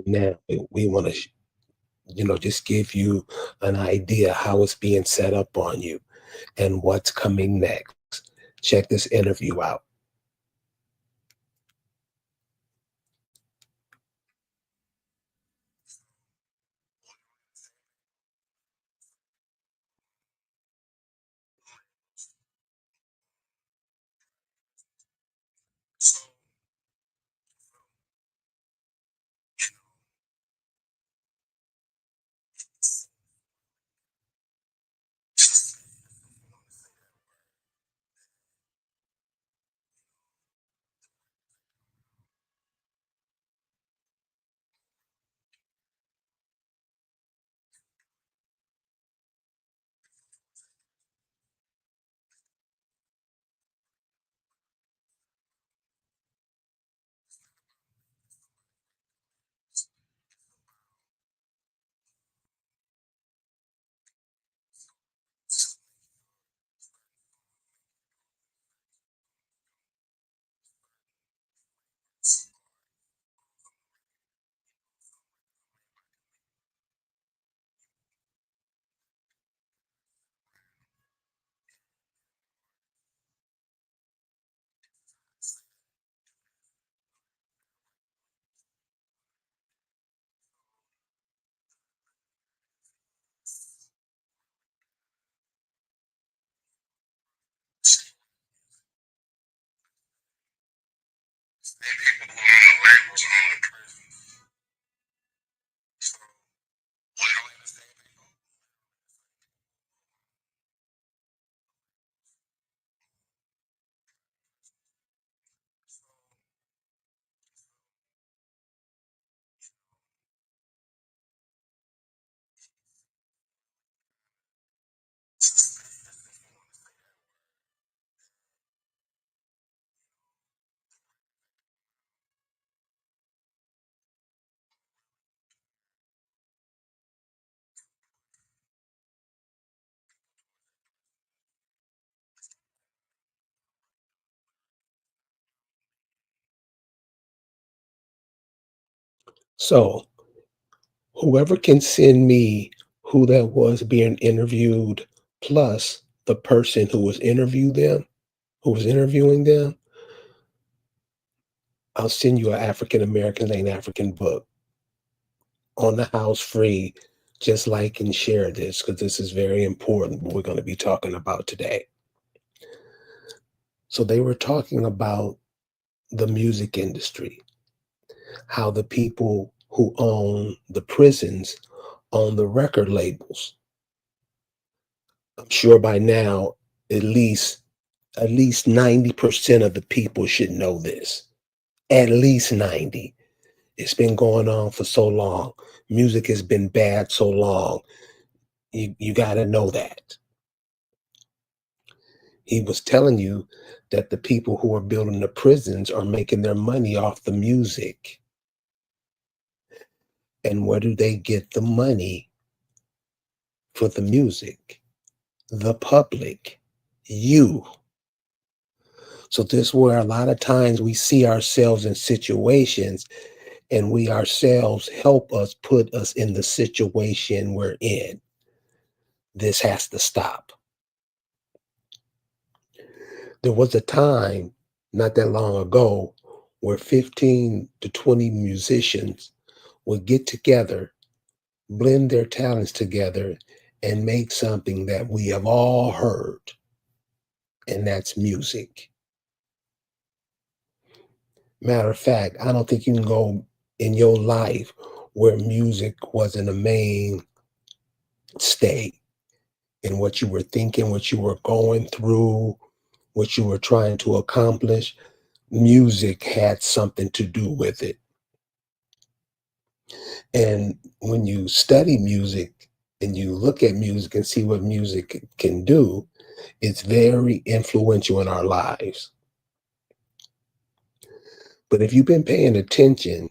Now we want to, just give you an idea how it's being set up on you and what's coming next. Check this interview out. So, whoever can send me who that was being interviewed, plus the person who was interviewing them, I'll send you an African American ain't African book on the house free. Just like and share this because this is very important what we're going to be talking about today. So they were talking about the music industry, how the people who own the prisons own the record labels. I'm sure by now, at least 90% of the people should know this. At least 90. It's been going on for so long. Music has been bad so long. You got to know that. He was telling you that the people who are building the prisons are making their money off the music. And where do they get the money for the music? The public, you. So this is where a lot of times we see ourselves in situations and we ourselves help us put us in the situation we're in. This has to stop. There was a time not that long ago where 15 to 20 musicians would get together, blend their talents together, and make something that we have all heard, and that's music. Matter of fact, I don't think you can go in your life where music wasn't a mainstay in what you were thinking, what you were going through, what you were trying to accomplish. Music had something to do with it. And when you study music and you look at music and see what music can do, it's very influential in our lives. But if you've been paying attention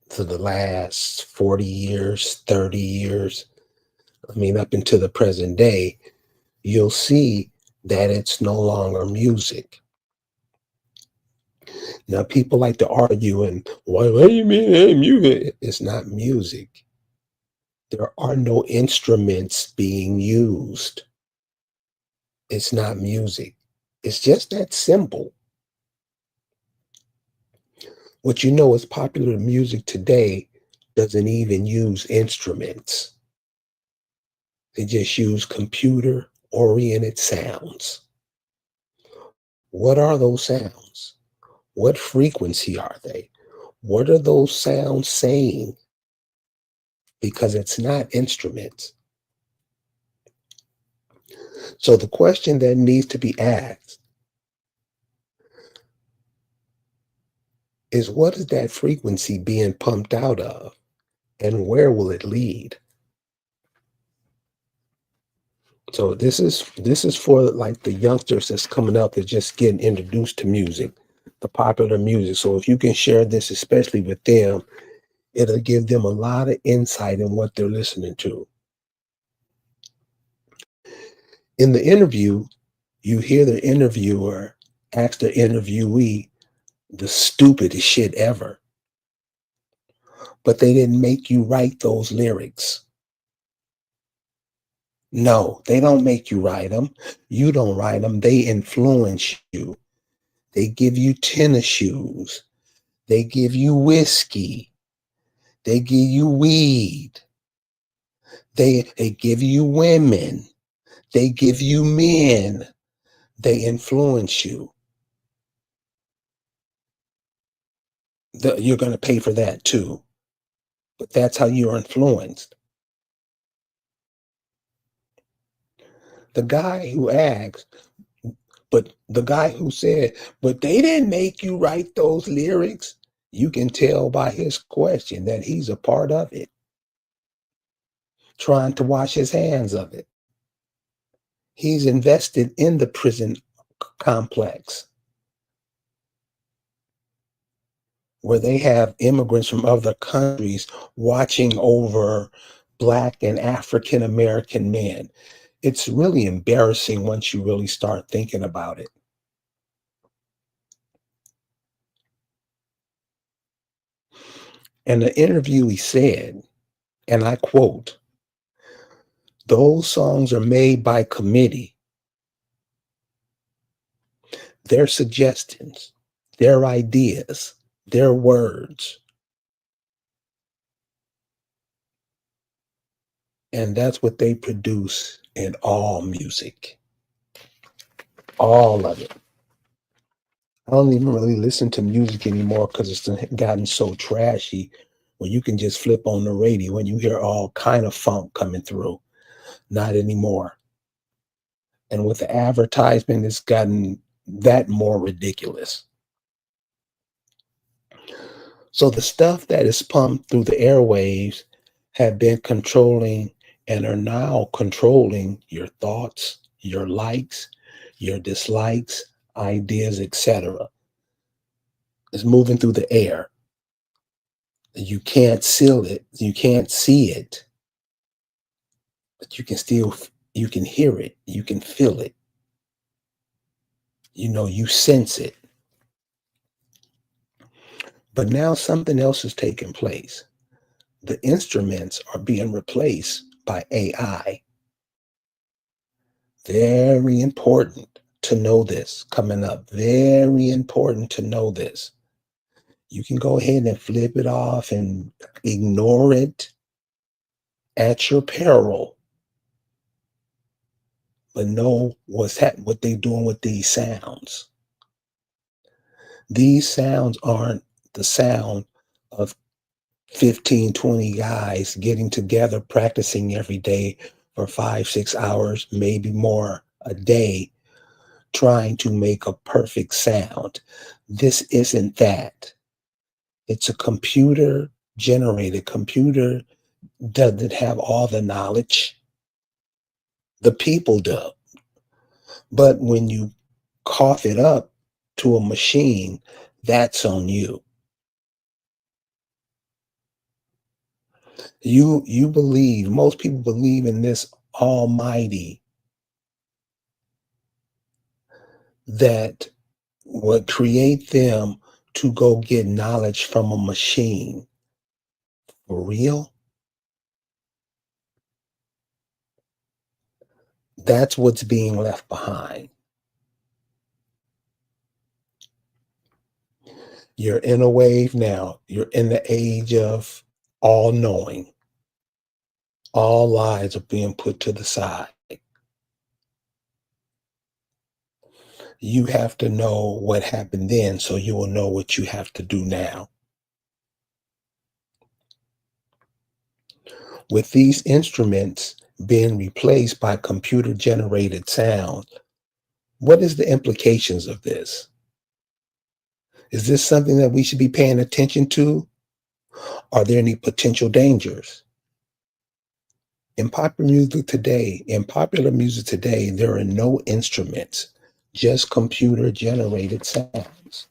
to the last 40 years, 30 years, I mean, up until the present day, you'll see that it's no longer music. Now, people like to argue and, what do you mean it ain't music? It's not music. There are no instruments being used. It's not music. It's just that simple. What you know is popular music today doesn't even use instruments. They just use computer oriented sounds. What are those sounds? What frequency are they? What are those sounds saying? Because it's not instruments. So the question that needs to be asked is, what is that frequency being pumped out of, and where will it lead? So this is for like the youngsters that's coming up, that's just getting introduced to music, the popular music. So if you can share this, especially with them, it'll give them a lot of insight in what they're listening to. In the interview, you hear the interviewer ask the interviewee the stupidest shit ever, but they didn't make you write those lyrics. No, they don't make you write them. You don't write them. They influence you. They give you tennis shoes. They give you whiskey. They give you weed. They give you women. They give you men. They influence you. You're going to pay for that too. But that's how you're influenced. The guy who asked, but the guy who said, but they didn't make you write those lyrics, you can tell by his question that he's a part of it, trying to wash his hands of it. He's invested in the prison complex where they have immigrants from other countries watching over Black and African American men. It's really embarrassing once you really start thinking about it. And the interviewee said, and I quote, "Those songs are made by committee. Their suggestions, their ideas, their words. And that's what they produce in all music, all of it." I don't even really listen to music anymore because it's gotten so trashy where you can just flip on the radio and you hear all kind of funk coming through. Not anymore. And with the advertisement, it's gotten that more ridiculous. So the stuff that is pumped through the airwaves have been controlling and are now controlling your thoughts, your likes, your dislikes, ideas, etc. It's moving through the air. You can't seal it, you can't see it, but you can hear it, you can feel it. You sense it. But now something else is taking place. The instruments are being replaced by AI. Very important to know this coming up. Very important to know this. You can go ahead and flip it off and ignore it at your peril. But know what they're doing with these sounds. These sounds aren't the sound of 15, 20 guys getting together, practicing every day for 5, 6 hours, maybe more a day, trying to make a perfect sound. This isn't that. It's a computer generated. Computer doesn't have all the knowledge. The people do. But when you cough it up to a machine, that's on you. You believe, most people believe in this almighty that would create them to go get knowledge from a machine for real, that's what's being left behind. You're in a wave now. You're in the age of all knowing. All lies are being put to the side. You have to know what happened then so you will know what you have to do now. With these instruments being replaced by computer generated sound, what is the implications of this? Is this something that we should be paying attention to? Are there any potential dangers? In popular music today, there are no instruments, just computer generated sounds.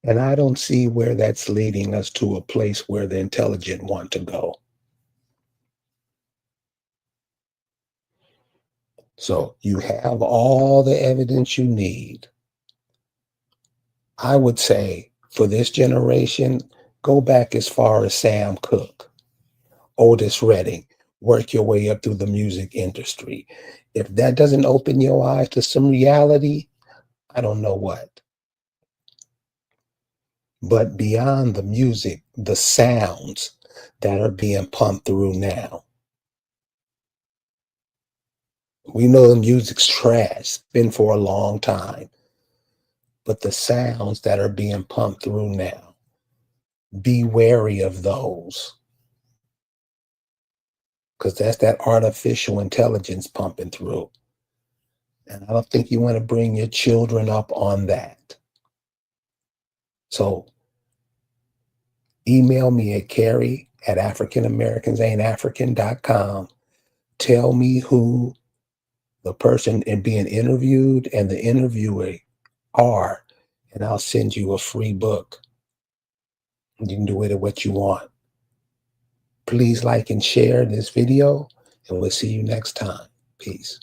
And I don't see where that's leading us to a place where the intelligent want to go. So you have all the evidence you need. I would say for this generation, go back as far as Sam Cooke, Otis Redding, work your way up through the music industry. If that doesn't open your eyes to some reality, I don't know what. But beyond the music, the sounds that are being pumped through now. We know the music's trash, been for a long time. But the sounds that are being pumped through now, be wary of those. Because that's that artificial intelligence pumping through. And I don't think you want to bring your children up on that. So email me at Carrie@AfricanAmericans.com. Tell me who the person being interviewed and the interviewee are, and I'll send you a free book. You can do with it what you want. Please like and share this video, and we'll see you next time. Peace.